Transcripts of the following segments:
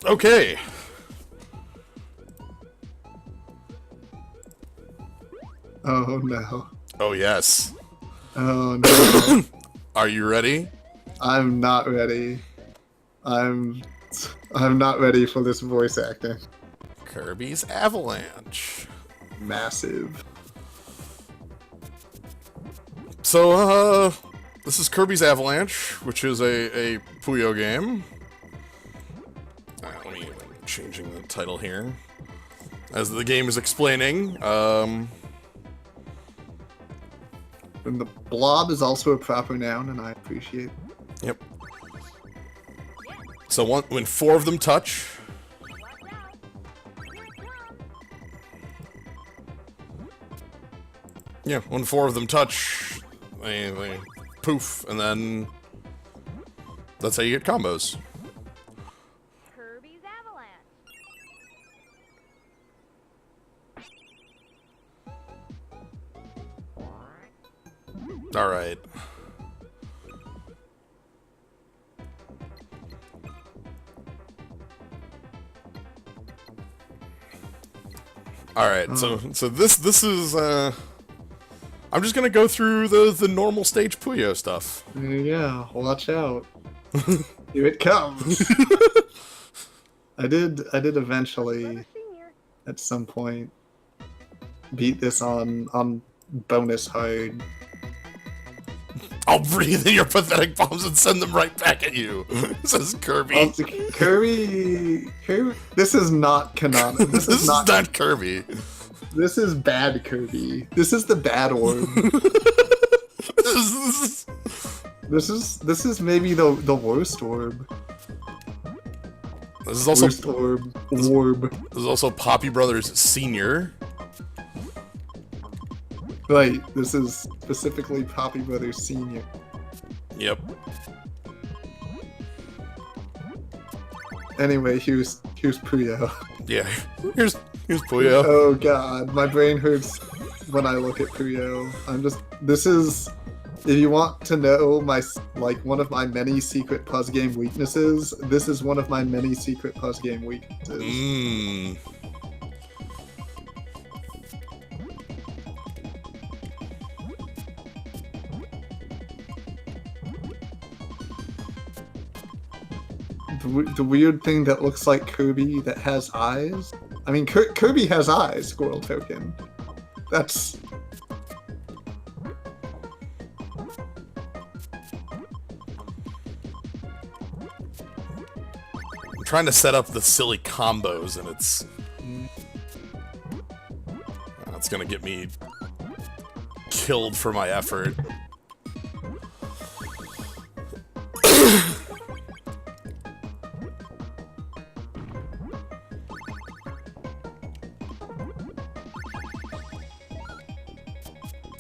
Okay. Oh no. Oh, yes. Oh no. Are you ready? I'm not ready. I'm not ready for this voice acting. Kirby's Avalanche. Massive. So, this is Kirby's Avalanche, which is a Puyo game. Let me changing the title here. As the game is explaining, And the blob is also a proper noun, and I appreciate it. Yep. So when four of them touch, yeah, when four of them touch, they poof, and then that's how you get combos. Kirby's Avalanche. All right. All right. So this is I'm just gonna go through the normal stage Puyo stuff. Yeah, watch out. Here it comes. I did eventually at some point beat this on bonus hard. I'll breathe in your pathetic bombs and send them right back at you, says Kirby. Well, Kirby, this is not canonical. This is not Kirby. This is bad Kirby. This is the bad orb. This is maybe the worst orb. This is also Worst orb. This is also Poppy Brothers Senior. Right, this is specifically Poppy Brothers Senior. Yep. Anyway, here's Puyo. Yeah. Here's Puyo. Oh god, my brain hurts when I look at Puyo. This is, if you want to know one of my many secret puzzle game weaknesses, this is one of my many secret puzzle game weaknesses. Mmm. The weird thing that looks like Kirby that has eyes. I mean, Kirby has eyes, Squirrel Token. That's... I'm trying to set up the silly combos, and it's gonna get me killed for my effort.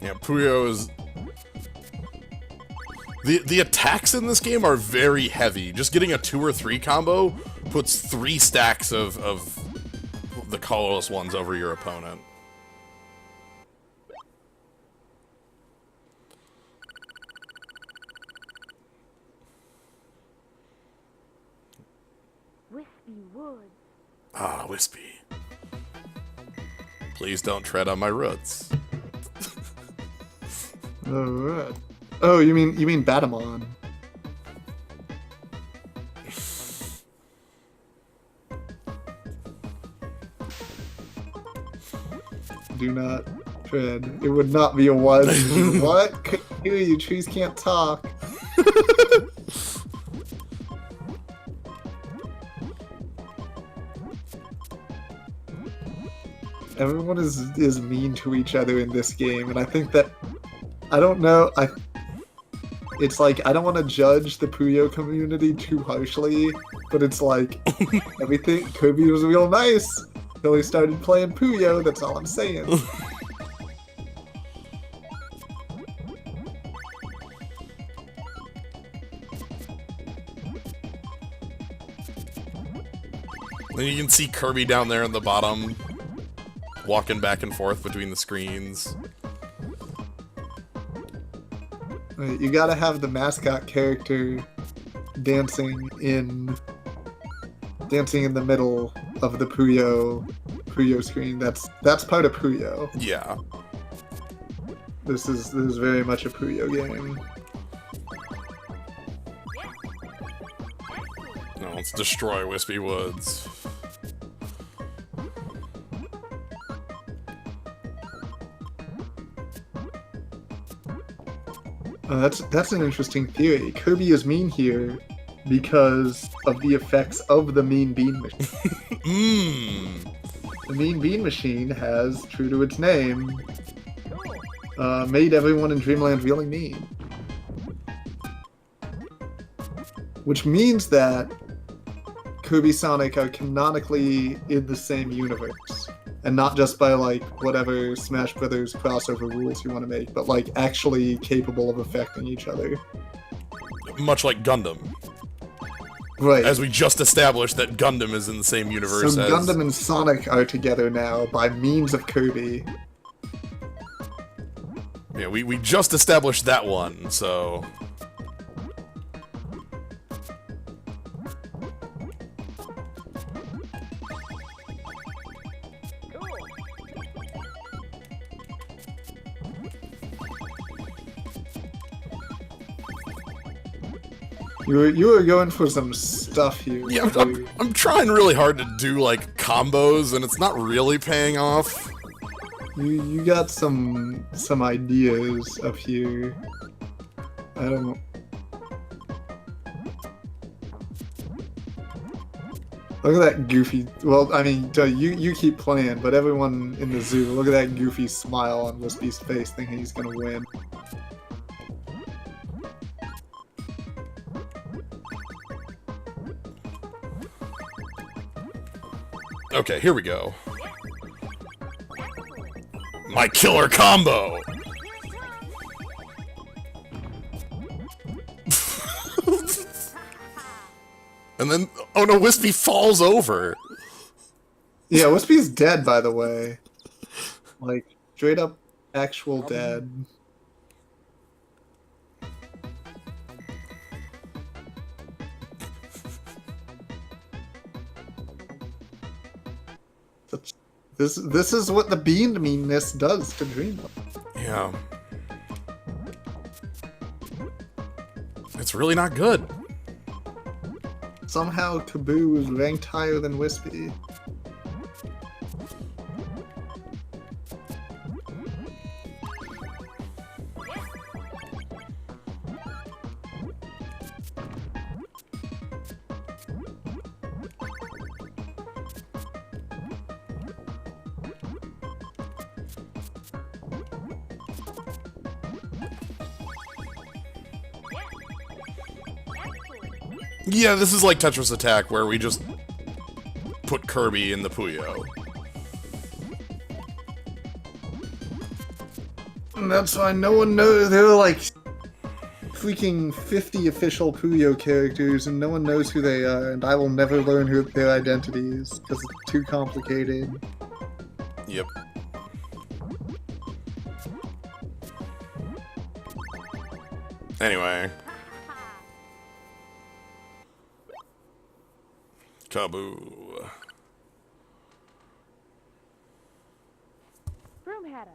Yeah, Puyo is... The attacks in this game are very heavy. Just getting a 2 or 3 combo puts 3 stacks of the colorless ones over your opponent. Wispy Woods. Ah, Wispy. Please don't tread on my roots. Alright. Oh, you mean Batamon. Do not tread. It would not be a one. What? Couldn't hear you. Trees can't talk. Everyone is mean to each other in this game, and I think that I don't know. It's like I don't want to judge the Puyo community too harshly, but it's like everything. Kirby was real nice until he started playing Puyo. That's all I'm saying. Then you can see Kirby down there in the bottom, walking back and forth between the screens. You gotta have the mascot character dancing in dancing in the middle of the Puyo screen. That's part of Puyo. Yeah. This is very much a Puyo game. No, let's destroy Wispy Woods. That's an interesting theory. Kirby is mean here because of the effects of the Mean Bean Machine. The Mean Bean Machine has, true to its name, made everyone in Dreamland really mean. Which means that Kirby Sonic are canonically in the same universe. And not just by, like, whatever Smash Brothers crossover rules you want to make, but, like, actually capable of affecting each other. Much like Gundam. Right. As we just established that Gundam is in the same universe So as... Gundam and Sonic are together now by means of Kirby. Yeah, we just established that one, so... You were going for some stuff here. Yeah, I'm trying really hard to do, like, combos, and it's not really paying off. You got some ideas up here. I don't... Look at that goofy... Well, I mean, you keep playing, but everyone in the zoo, look at that goofy smile on Wispy's face thinking he's gonna win. Okay, here we go. My killer combo! And then, oh no, Wispy falls over! Yeah, Wispy's dead, by the way. Like, straight up actual dead. This is what the bean meanness does to Dreamland. Yeah. It's really not good. Somehow Kaboo is ranked higher than Wispy. Yeah, this is like Tetris Attack, where we just put Kirby in the Puyo. And that's why no one knows. There are like freaking 50 official Puyo characters, and no one knows who they are, and I will never learn who their identities, because it's too complicated. Yep. Anyway. Kaboo. Broom Hatter.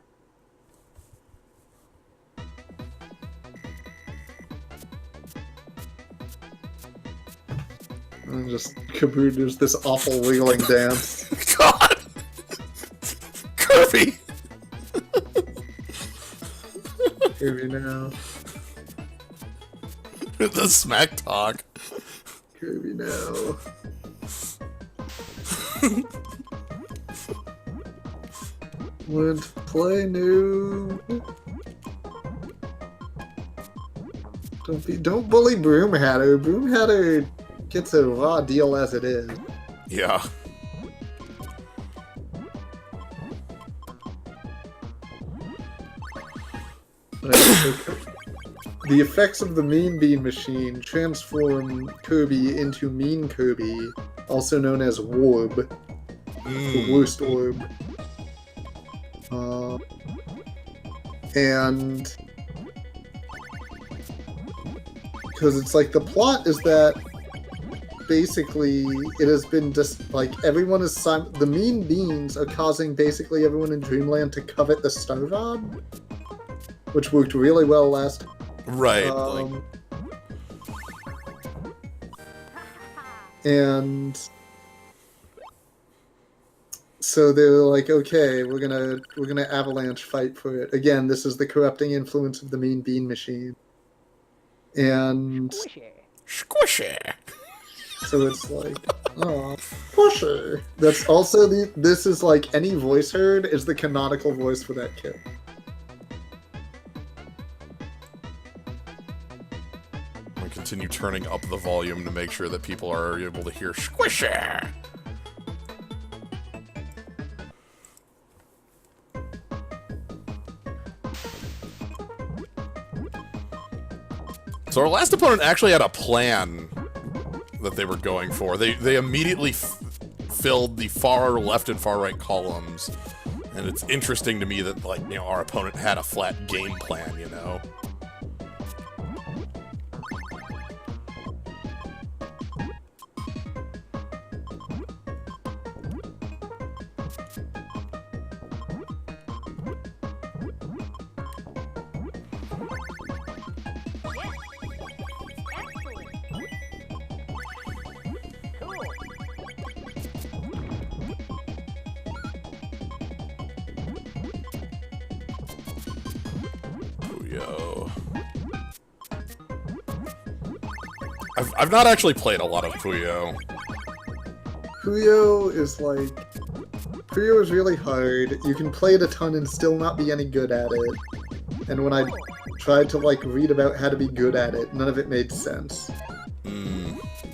And just Kaboo does this awful wiggling dance. God! Kirby! Kirby now. The smack talk. Kirby now. Learn to play new. Don't bully Broom Hatter. Broom Hatter gets a raw deal as it is. Yeah. The effects of the Mean Bean Machine transform Kirby into Mean Kirby, also known as Warb, the worst orb. And because it's like the plot is that basically, it has been just like everyone is the mean beans are causing basically everyone in Dreamland to covet the Star Rod, which worked really well last. Right. And so they're like, okay, we're gonna Avalanche fight for it. Again, this is the corrupting influence of the mean bean machine. And Squishy. so it's like, oh, pusher. That's also this is like any voice heard is the canonical voice for that kid. I continue turning up the volume to make sure that people are able to hear squishy. So our last opponent actually had a plan that they were going for. They immediately filled the far left and far right columns, and it's interesting to me that, like, you know, our opponent had a flat game plan, you know. Puyo. I've not actually played a lot of Puyo. Puyo is really hard. You can play it a ton and still not be any good at it. And when I tried to like read about how to be good at it, none of it made sense.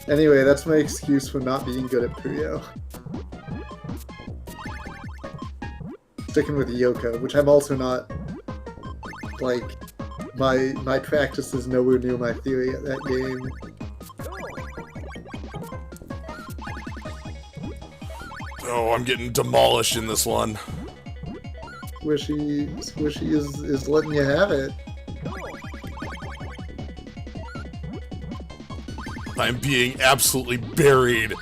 Anyway, that's my excuse for not being good at Puyo. Sticking with Yoko, which I'm also not, like, my practice is nowhere near my theory at that game. Oh, I'm getting demolished in this one. Squishy is letting you have it. I'm being absolutely buried.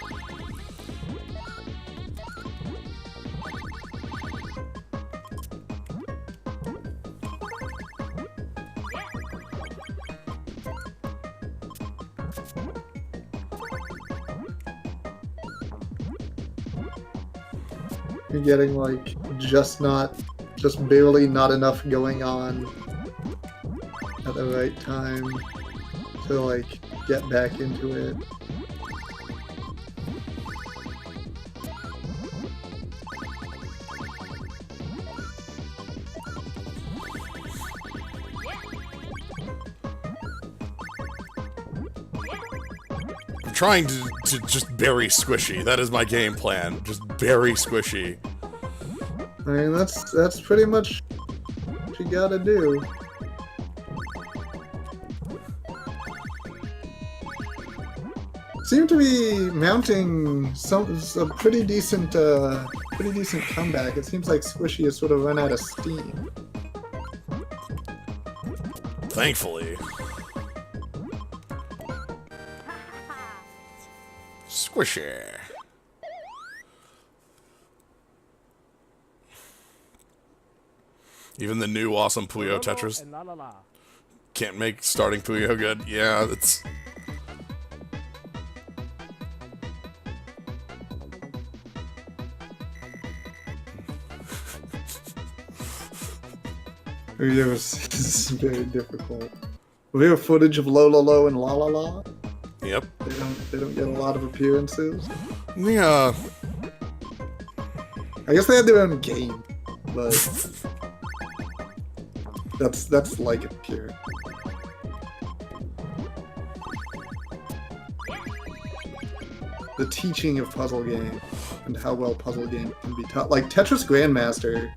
You're getting like just barely not enough going on at the right time to like get back into it. I'm trying to just bury Squishy. That is my game plan. Just bury Squishy. I mean, that's pretty much what you gotta do. Seem to be mounting a pretty decent comeback. It seems like Squishy has sort of run out of steam. Thankfully. Squishy. Even the new awesome Puyo Tetris can't make starting Puyo good. Yeah, it's... Puyo is very difficult. We have footage of Lo and La La La. Yep. They don't get a lot of appearances. Yeah. I guess they had their own game, but that's like it here. The teaching of puzzle game and how well puzzle game can be taught. Like Tetris Grandmaster,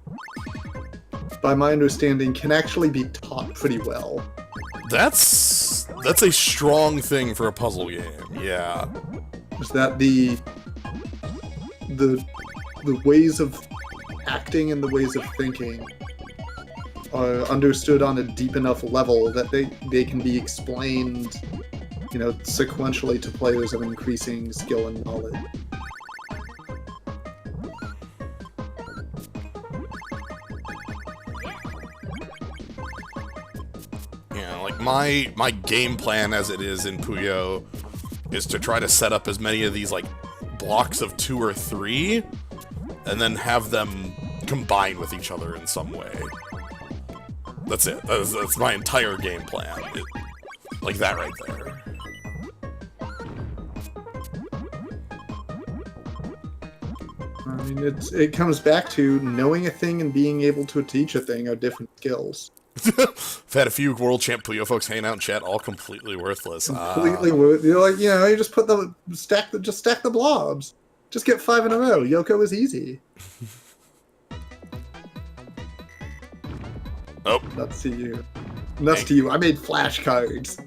by my understanding, can actually be taught pretty well. That's a strong thing for a puzzle game. Yeah. Is that the ways of acting and the ways of thinking are understood on a deep enough level that they can be explained you know, sequentially to players of increasing skill and knowledge. Yeah, like my game plan as it is in Puyo is to try to set up as many of these like blocks of 2 or 3 and then have them combine with each other in some way. That's it. That's my entire game plan. Like that right there. I mean, it comes back to knowing a thing and being able to teach a thing are different skills. I've had a few World Champ Puyo folks hanging out in chat, all completely worthless. Completely worth. You're like, you know, you just put stack the blobs. Just get 5 in a row. Yoko is easy. Oh. Nuts to you. Nuts to you. I made flashcards.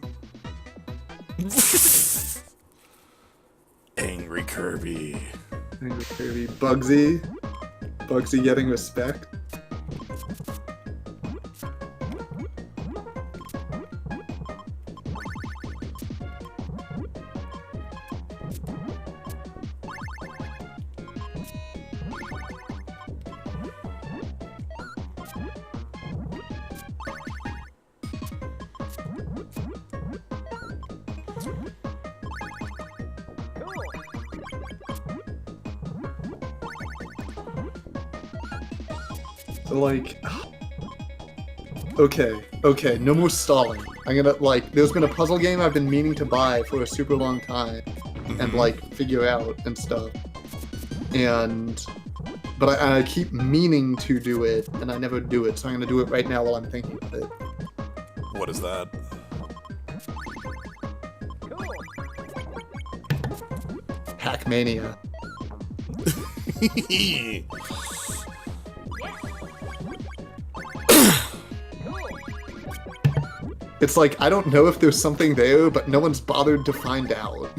Angry Kirby. Angry Kirby. Bugsy. Bugsy getting respect. Like, okay, no more stalling. I'm gonna, like, there's been a puzzle game I've been meaning to buy for a super long time and, like, figure out and stuff. But I keep meaning to do it, and I never do it, so I'm gonna do it right now while I'm thinking of it. What is that? Hackmania. It's like, I don't know if there's something there, but no one's bothered to find out.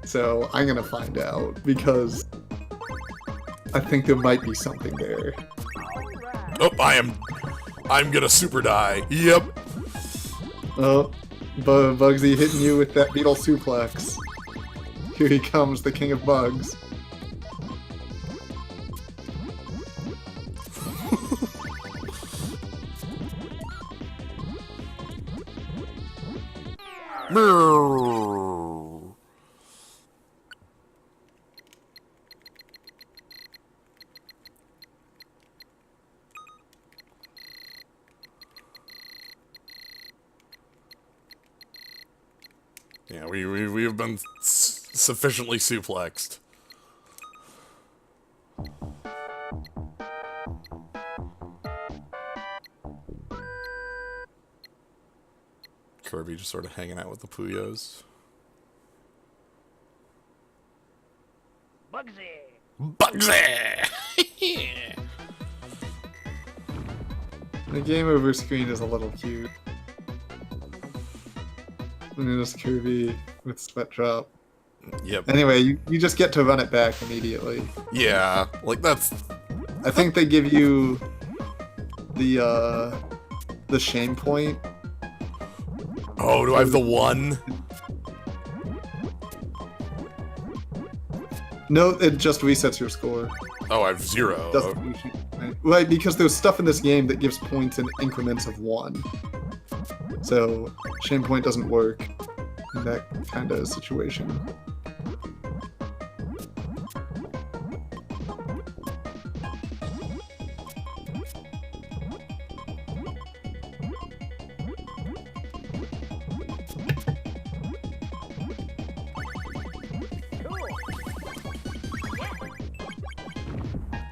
So I'm gonna find out, because I think there might be something there. Oh, I'm gonna super die. Yep. Oh, Bugsy hitting you with that beetle suplex. Here he comes, the king of bugs. Yeah, we've been sufficiently suplexed. Kirby just sort of hanging out with the Puyos. Bugsy! The game over screen is a little cute. And then just Kirby with Sweat Drop. Yep. Anyway, you just get to run it back immediately. Yeah, like that's... I think they give you the shame point. Oh, do I have the 1? No, it just resets your score. Oh, I have 0. Right, because there's stuff in this game that gives points in increments of 1. So, shame point doesn't work in that kind of situation.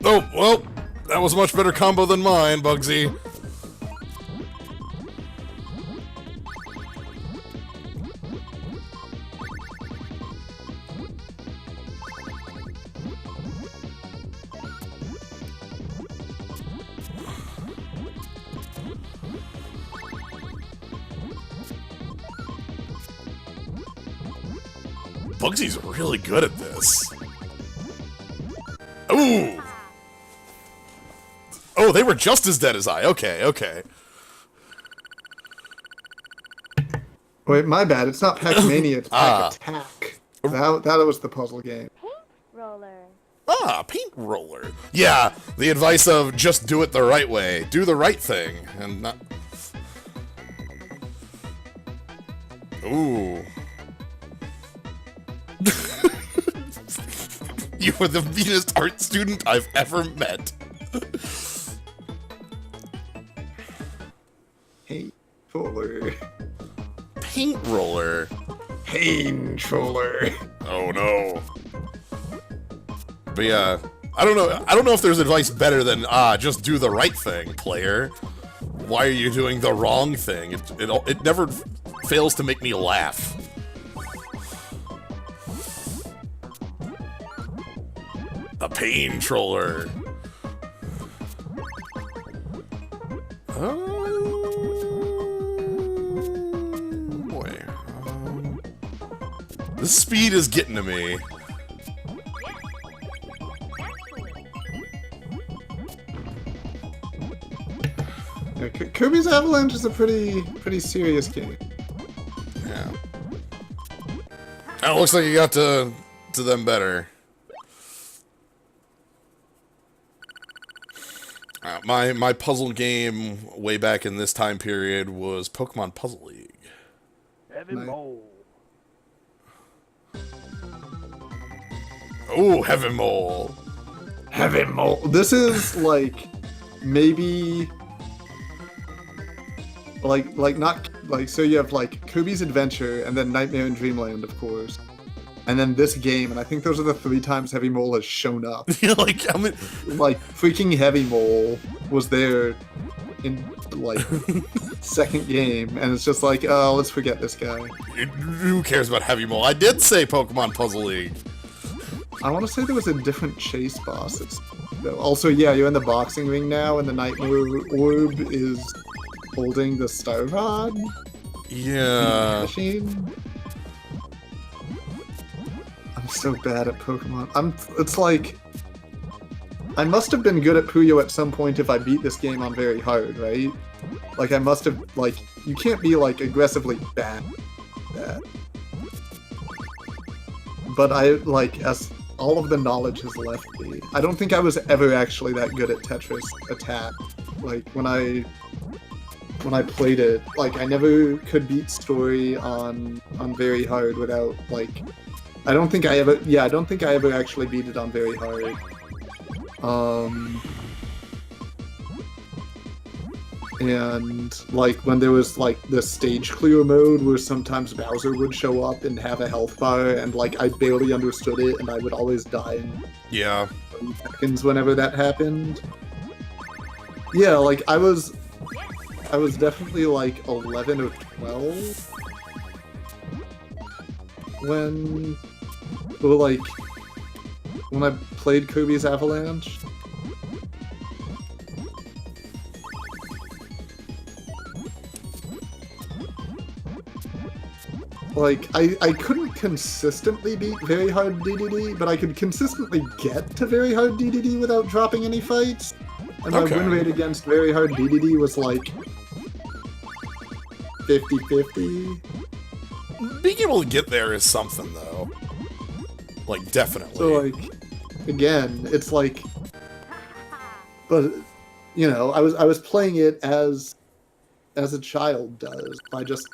Oh, well, that was a much better combo than mine, Bugsy. Bugsy's really good at this. Ooh! Oh, they were just as dead as I. Okay, okay. Wait, my bad. It's not Pac-Mania, it's Ah. Pac-Attack. That was the puzzle game. Paint roller. Ah, paint roller. Yeah, the advice of just do it the right way. Do the right thing, and not... Ooh. You are the meanest art student I've ever met. Hey, roller. Paint roller. Paint roller. Oh no. But yeah, I don't know if there's advice better than just do the right thing, player. Why are you doing the wrong thing? It never fails to make me laugh. A pain troller. Boy. The speed is getting to me. Yeah, Kirby's Avalanche is a pretty serious game. Yeah. Oh, looks like you got to them better. My puzzle game way back in this time period was Pokemon Puzzle League. Heavy Mole. Oh, Heavy Mole. Heavy Mole. This is like maybe like not like so you have like Kirby's Adventure and then Nightmare in Dreamland, of course. And then this game, and I think those are the 3 times Heavy Mole has shown up. Like, I mean, Like, freaking Heavy Mole was there in, like, second game, and it's just like, oh, let's forget this guy. who cares about Heavy Mole? I did say Pokemon Puzzle League. I want to say there was a different chase boss. Also, yeah, you're in the boxing ring now, and the Nightmare Orb is holding the Star Rod Yeah. machine. I'm so bad at Pokemon. It's like... I must have been good at Puyo at some point if I beat this game on very hard, right? Like, I must have, like... You can't be, like, aggressively bad at that. But I, like, as all of the knowledge has left me, I don't think I was ever actually that good at Tetris Attack. Like, when I played it, like, I never could beat Story on very hard without, like... I don't think I ever actually beat it on very hard. And, like, when there was, like, the stage clear mode where sometimes Bowser would show up and have a health bar, and, like, I barely understood it, and I would always die in Yeah. 30 seconds whenever that happened. Yeah, like, I was definitely, like, 11 or 12 when I played Kirby's Avalanche. Like, I couldn't consistently beat very hard DDD, but I could consistently get to very hard DDD without dropping any fights. And my Okay. win rate against very hard DDD was like 50-50. Being able to get there is something, though. Like, definitely. So, like, again, it's like, but, you know, I was playing it as a child does, by just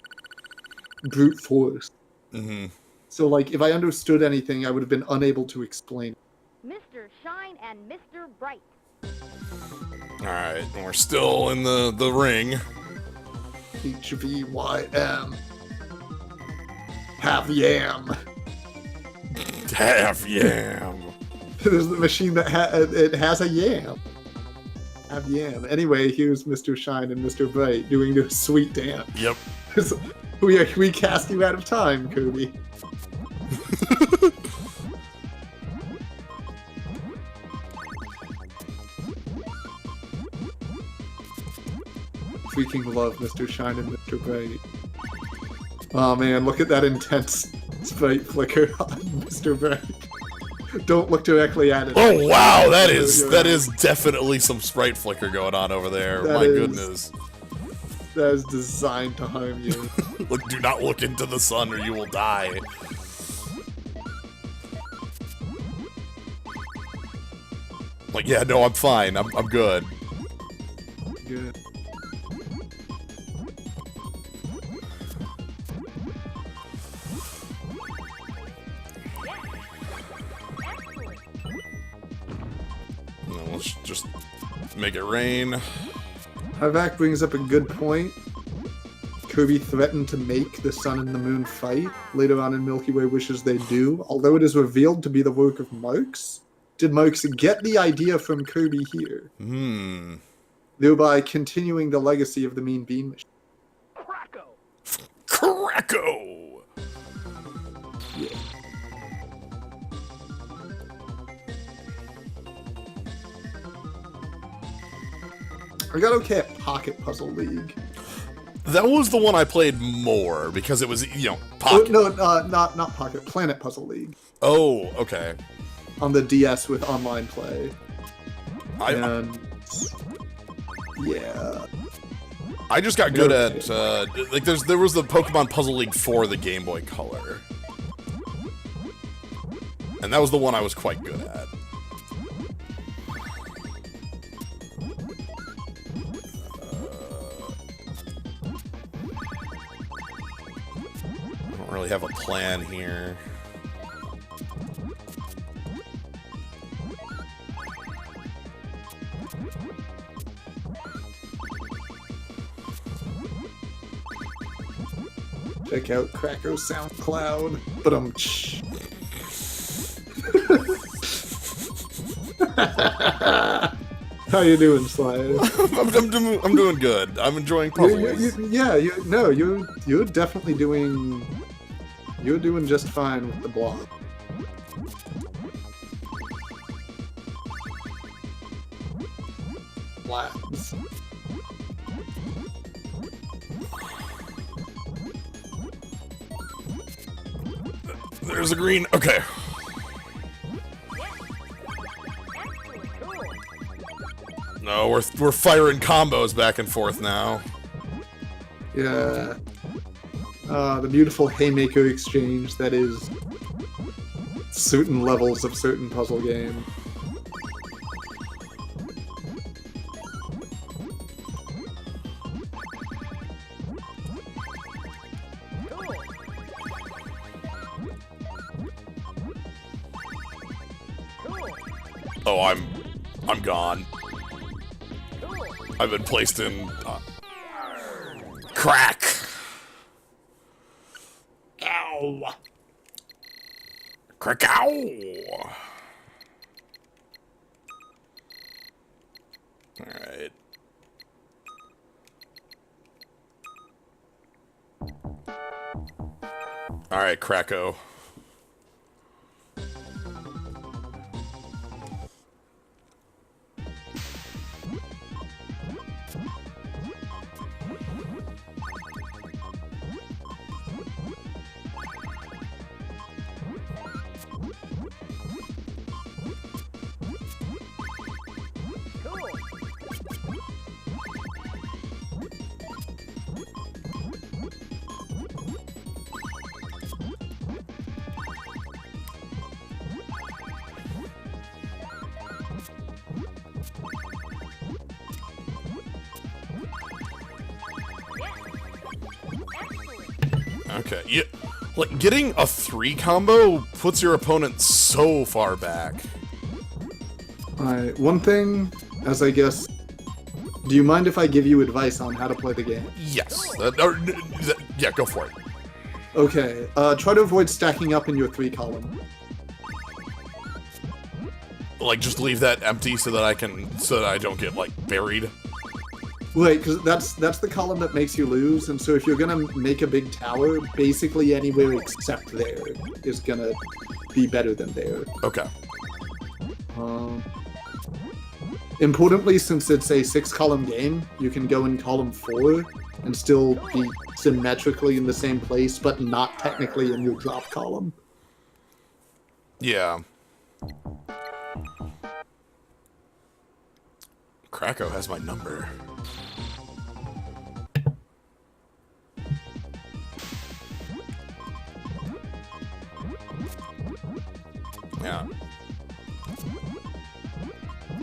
brute force. Mm-hmm. So, like, if I understood anything, I would have been unable to explain. Mr. Shine and Mr. Bright. Alright, we're still in the ring. HVYM. Have yam. Half yam. There's the machine that it has a yam. Have yam. Anyway, here's Mr. Shine and Mr. Bright doing their sweet dance. Yep. We cast you out of time, Kirby. Freaking love Mr. Shine and Mr. Bright. Oh man, look at that intense sprite flicker on Mr. Bright. Don't look directly at it. Oh wow, that is definitely some sprite flicker going on over there. That My is- goodness. That is designed to harm you. Look, do not look into the sun or you will die. Like, yeah, no, I'm fine. I'm good. Good. No, let's just make it rain. Harvac brings up a good point. Kirby threatened to make the Sun and the Moon fight. Later on in Milky Way wishes they do, although it is revealed to be the work of Marx. Did Marx get the idea from Kirby here? Thereby continuing the legacy of the Mean Bean Machine. Cracko! Yeah. I got okay at Pocket Puzzle League. That was the one I played more because it was, you know, Oh, pocket. no, not Pocket. Planet Puzzle League. Oh, okay. On the DS with online play. And yeah. I just got good at like there was the Pokemon Puzzle League for the Game Boy Color, and that was the one I was quite good at. I don't really have a plan here. Check out Cracko SoundCloud. But How you doing, Sly? I'm doing good. I'm enjoying puzzles. You're definitely doing. You're doing just fine with the blog. Labs. There's a green. Okay. No, we're firing combos back and forth now. Yeah. The beautiful haymaker exchange that is certain levels of certain puzzle game. Oh, I'm gone. I've been placed in crack. Ow. Crack ow. Alright. Alright, Cracko. Okay, yeah, like getting a 3 combo puts your opponent so far back. Alright, one thing, as I guess, do you mind if I give you advice on how to play the game? Yes, yeah, go for it. Okay, try to avoid stacking up in your 3 column. Like, just leave that empty so that I don't get like buried. Right, because that's the column that makes you lose, and so if you're gonna make a big tower, basically anywhere except there is gonna be better than there. Okay. Importantly, since it's a 6-column game, you can go in column 4 and still be symmetrically in the same place, but not technically in your drop column. Yeah. Cracko has my number.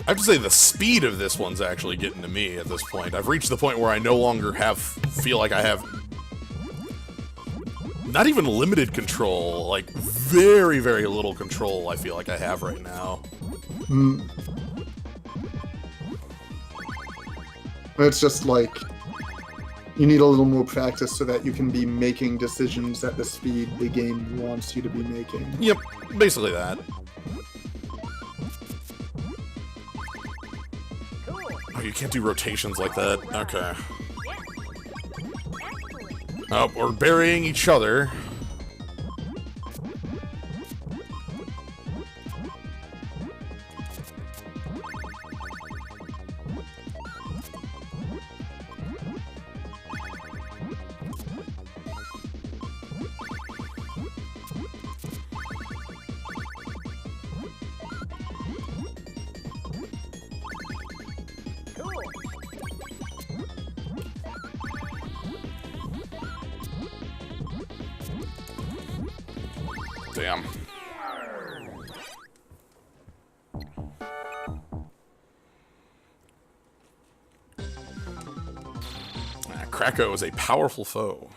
I have to say the speed of this one's actually getting to me at this point. I've reached the point where I no longer feel like I have not even limited control, like very, very little control I feel like I have right now. It's just like, you need a little more practice so that you can be making decisions at the speed the game wants you to be making. Yep, basically that. Oh, you can't do rotations like that. Okay. Oh, we're burying each other. Damn. Krako is a powerful foe.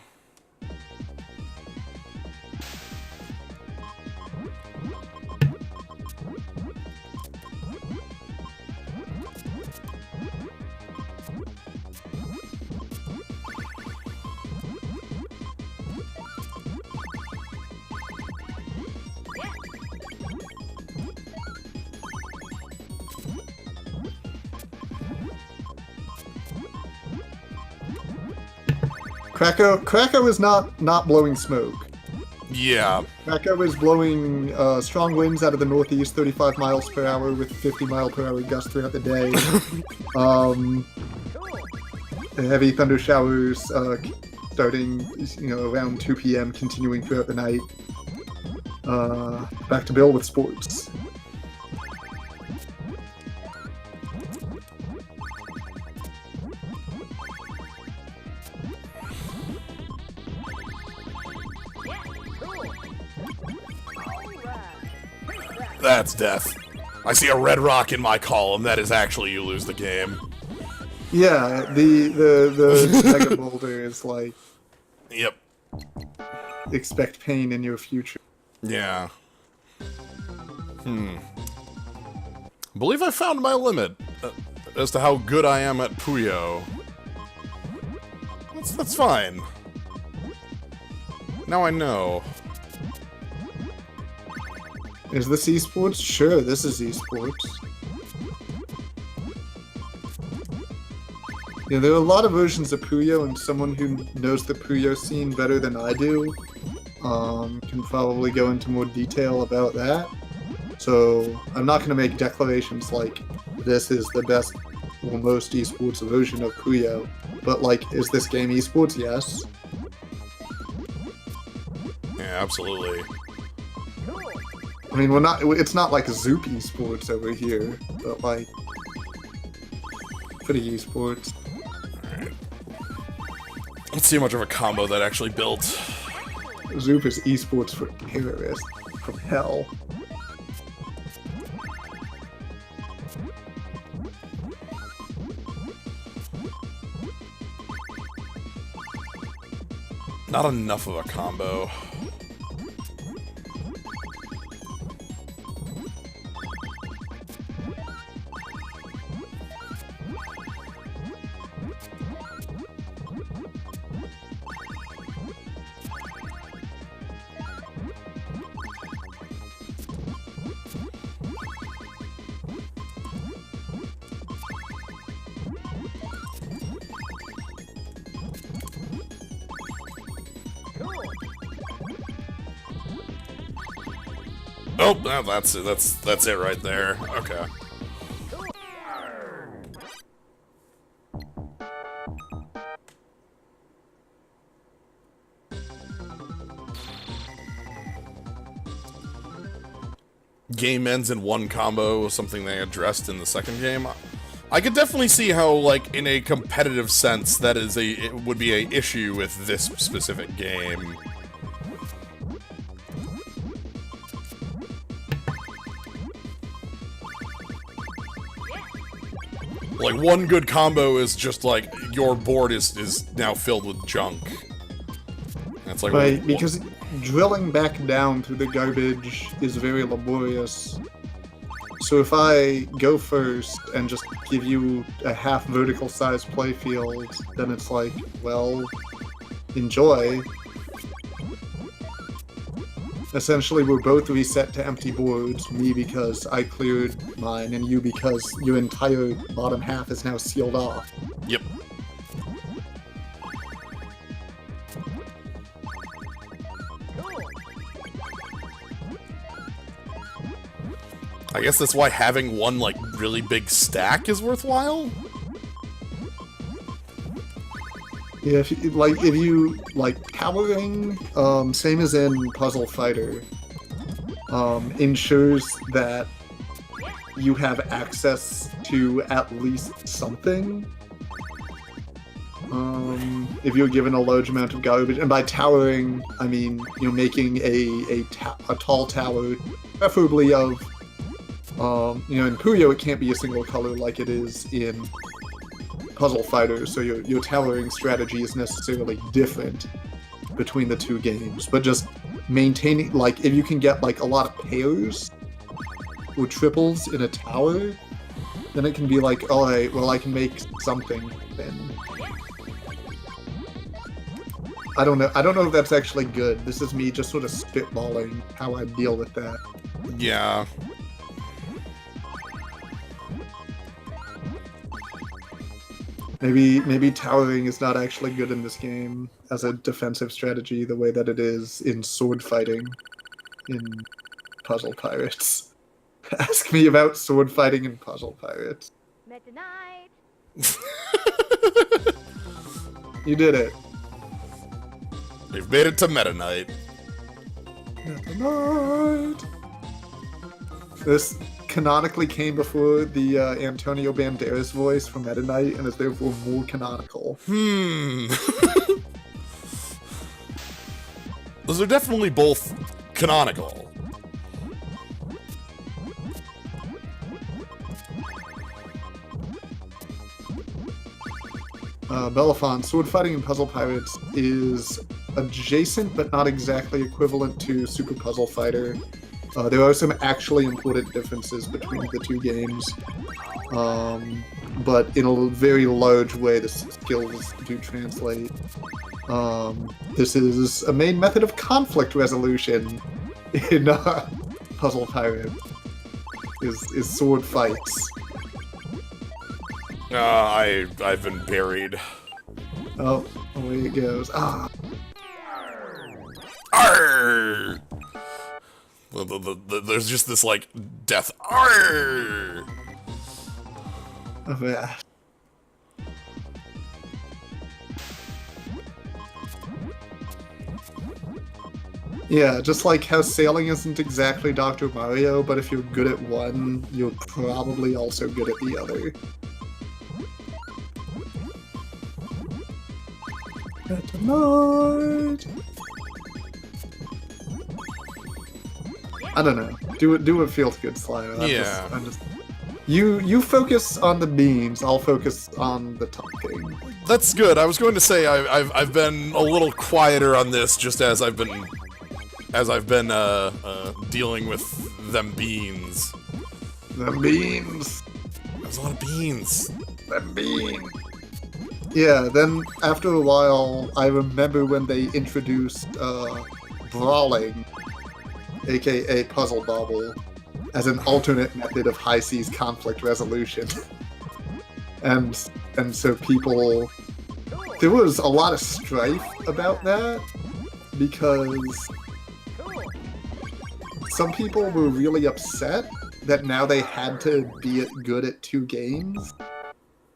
Krako is not blowing smoke. Yeah. Krako is blowing strong winds out of the northeast, 35 miles per hour with 50 mile per hour gusts throughout the day. Heavy thunder showers starting, around 2 p.m., continuing throughout the night. Back to Bill with sports. That's death. I see a red rock in my column. That is actually you lose the game. Yeah, the mega boulder is like... Yep. Expect pain in your future. Yeah. Believe I found my limit as to how good I am at Puyo. That's fine. Now I know. Is this esports? Sure, this is esports. Yeah, there are a lot of versions of Puyo, and someone who knows the Puyo scene better than I do can probably go into more detail about that. So I'm not going to make declarations like this is the best or most esports version of Puyo, but like, is this game esports? Yes. Yeah, absolutely. I mean, it's not like Zoop esports over here, but like, pretty esports. Alright. Let's see how much of a combo that actually built. Zoop is esports for terrorists from hell. Not enough of a combo. Oh, that's it. That's it right there. Okay. Game ends in one combo, something they addressed in the second game. I could definitely see how, like, in a competitive sense, it would be a issue with this specific game. Like, one good combo is just, like, your board is now filled with junk. That's like... Right, because drilling back down through the garbage is very laborious. So if I go first and just give you a half vertical size playfield, then it's like, well, enjoy. Essentially, we're both reset to empty boards, me because I cleared mine, and you because your entire bottom half is now sealed off. Yep. I guess that's why having one, like, really big stack is worthwhile? Yeah, if you like towering, same as in Puzzle Fighter, ensures that you have access to at least something. If you're given a large amount of garbage, and by towering, I mean making a tall tower, preferably of, in Puyo it can't be a single color like it is in Puzzle Fighter, so your towering strategy is necessarily different between the two games, but just maintaining, like, if you can get like a lot of pairs or triples in a tower, then it can be like, alright, well I can make something then. I don't know if that's actually good. This is me just sort of spitballing how I deal with that. Yeah. Maybe towering is not actually good in this game as a defensive strategy the way that it is in sword fighting in Puzzle Pirates. Ask me about sword fighting in Puzzle Pirates. Meta Knight. You did it. They've made it to Meta Knight. Meta Knight. This canonically came before the Antonio Banderas voice from Meta Knight and is therefore more canonical. Those are definitely both canonical. Belaphon, sword fighting in Puzzle Pirates is adjacent but not exactly equivalent to Super Puzzle Fighter. There are some actually important differences between the two games, but in a very large way the skills do translate. This is a main method of conflict resolution in Puzzle Pirate, is sword fights. I've been buried. Oh, away it goes. Ah! Arr! There's just this, like, death. Arr! Oh, yeah. Yeah, just like how sailing isn't exactly Dr. Mario, but if you're good at one, you're probably also good at the other. Tonight. I don't know. Do what feels good, Slayer. I'm just you focus on the beans. I'll focus on the talking. That's good. I was going to say I've been a little quieter on this just as I've been dealing with them beans. The beans. There's a lot of beans. The beans. Yeah, then after a while, I remember when they introduced brawling, aka Puzzle Bobble, as an alternate method of high seas conflict resolution. and so there was a lot of strife about that, because some people were really upset that now they had to be good at two games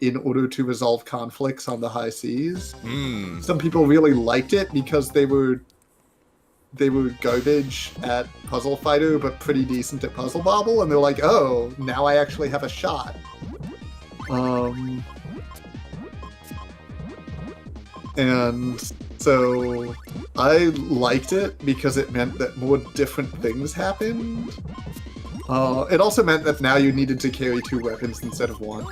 in order to resolve conflicts on the high seas. Some people really liked it because they were garbage at Puzzle Fighter but pretty decent at Puzzle Bobble, and they're like, oh, now I actually have a shot. And so I liked it because it meant that more different things happened. It also meant that now you needed to carry two weapons instead of one.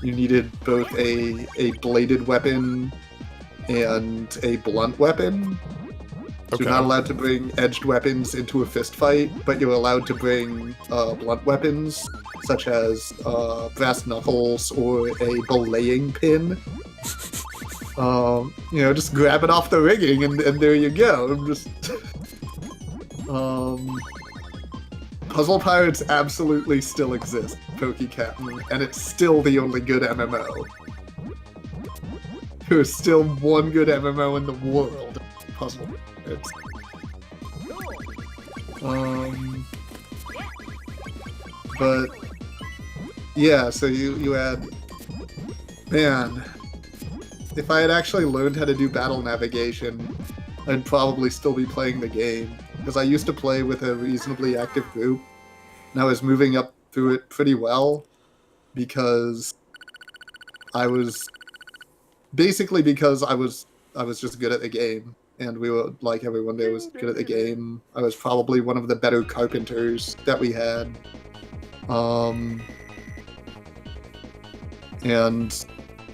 you needed both a bladed weapon and a blunt weapon. So Okay. you're not allowed to bring edged weapons into a fist fight, but you're allowed to bring blunt weapons, such as brass knuckles or a belaying pin. Just grab it off the rigging and there you go. Just Puzzle Pirates absolutely still exist, PokeCaptain, and it's still the only good MMO. There's still one good MMO in the world, Puzzle Pirates. But yeah, so you had, man, if I had actually learned how to do battle navigation, I'd probably still be playing the game. Because I used to play with a reasonably active group, and I was moving up through it pretty well, because I was just good at the game, and we were like everyone there was good at the game. I was probably one of the better carpenters that we had, and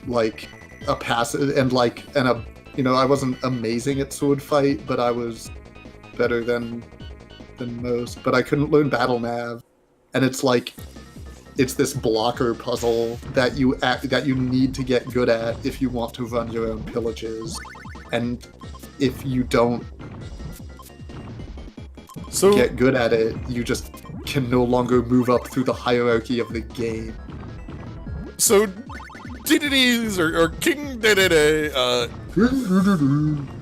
like a passive I wasn't amazing at sword fight, but I was better than most, but I couldn't learn battle nav, and it's this blocker puzzle that you need to get good at if you want to run your own pillages, and if you don't get good at it, you just can no longer move up through the hierarchy of the game. So, Dedede or King Dedede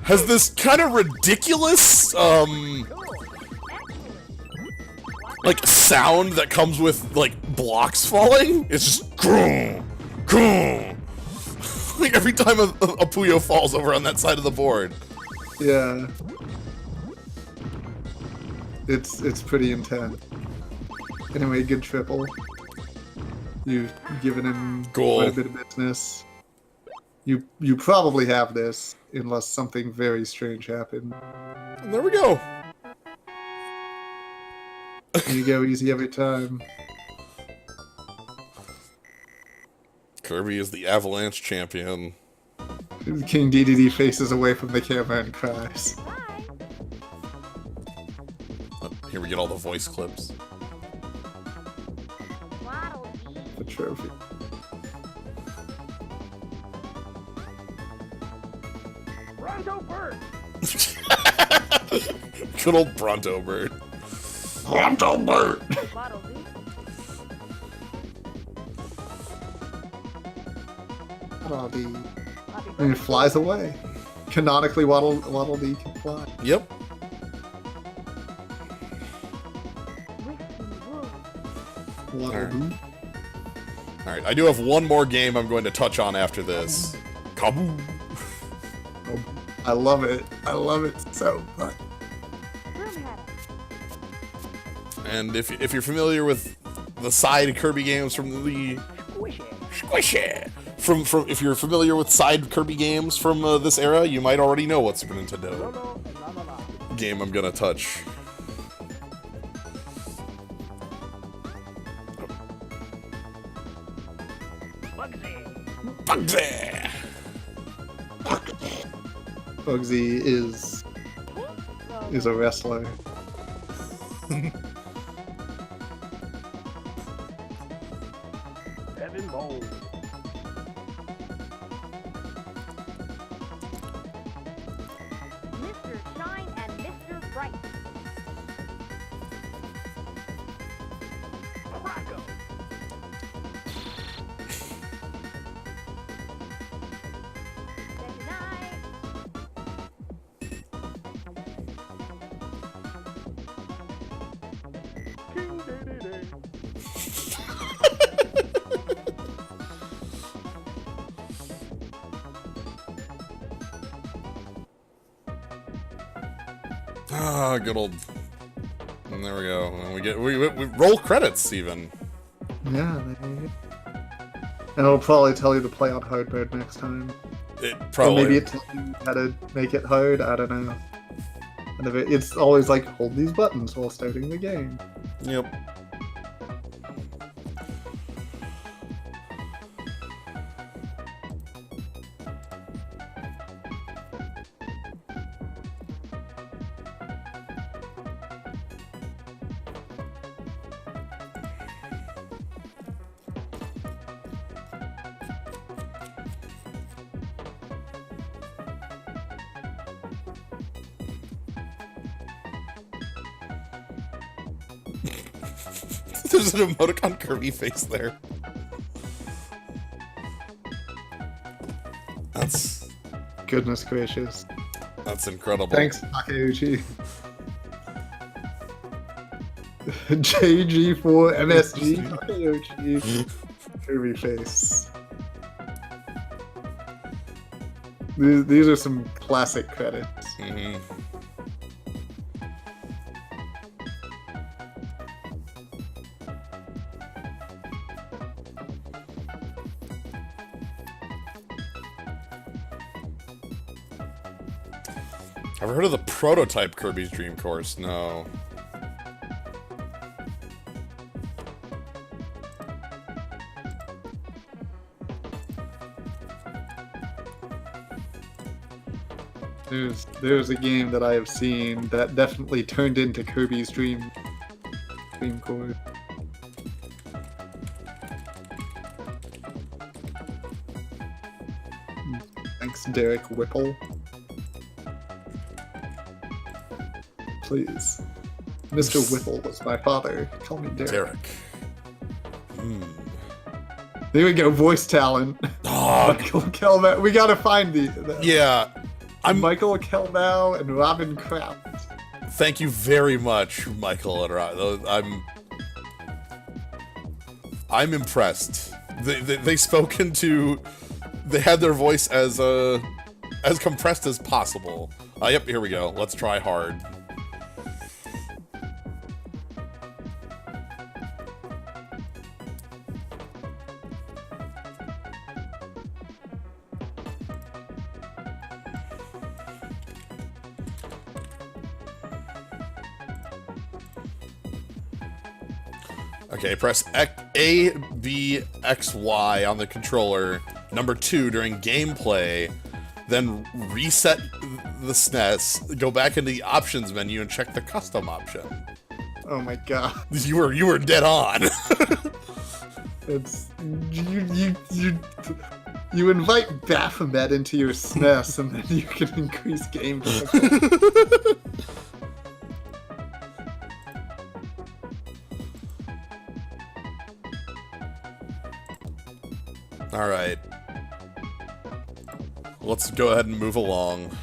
has this kind of ridiculous like sound that comes with like blocks falling. It's just groom, groom. Like every time a Puyo falls over on that side of the board. Yeah, it's pretty intense. Anyway, good triple. You've given him quite a bit of business. You probably have this, unless something very strange happened. And there we go. You go easy every time. Kirby is the Avalanche champion. King Dedede faces away from the camera and cries. Oh, here we get all the voice clips. The trophy. Bronto Bird! Good old Bronto Bird. Bronto Bird! Waddle Dee. And it flies away. Canonically, Waddle Dee can fly. Yep. Waddle Dee. Alright, I do have one more game I'm going to touch on after this. Kaboom! Oh, I love it. I love it so much. And if you're familiar with the side Kirby games from the Squishy, from if you're familiar with side Kirby games from this era, you might already know what Super Nintendo game I'm gonna touch. Bugsy! Bugsy is a wrestler. Mr. Shine and Mr. Bright. Good night. King Dedede. Ah, good old. And there we go. And we roll credits even. Yeah, and it'll probably tell you to play on hard mode next time. It Or probably. maybe it tells you how to make it hard, I don't know. And if it's always like, hold these buttons while starting the game. Yep. There's an emoticon Kirby face there. Goodness gracious. That's incredible. Thanks, Takeuchi. JG4 MSG Takeuchi. Kirby face. These are some classic credits. Mm-hmm. Ever heard of the prototype Kirby's Dream Course? No. There's a game that I have seen that definitely turned into Kirby's Dream Course. Thanks, Derek Whipple. Please. Mr. Whipple was my father. Call me Derek. Derek. There we go, voice talent. Oh, Michael Kelmow. We gotta find the yeah. Michael Kelmow and Robin Kraft. Thank you very much, Michael and Rob. I'm impressed. They spoke into. They had their voice as compressed as possible. Yep, here we go. Let's try hard. Okay, press A, B, X, Y on the controller, number 2 during gameplay, then reset the SNES, go back into the options menu and check the custom option. Oh my god. You were dead on. It's you invite Baphomet into your SNES and then you can increase game difficulty. Alright. Let's go ahead and move along.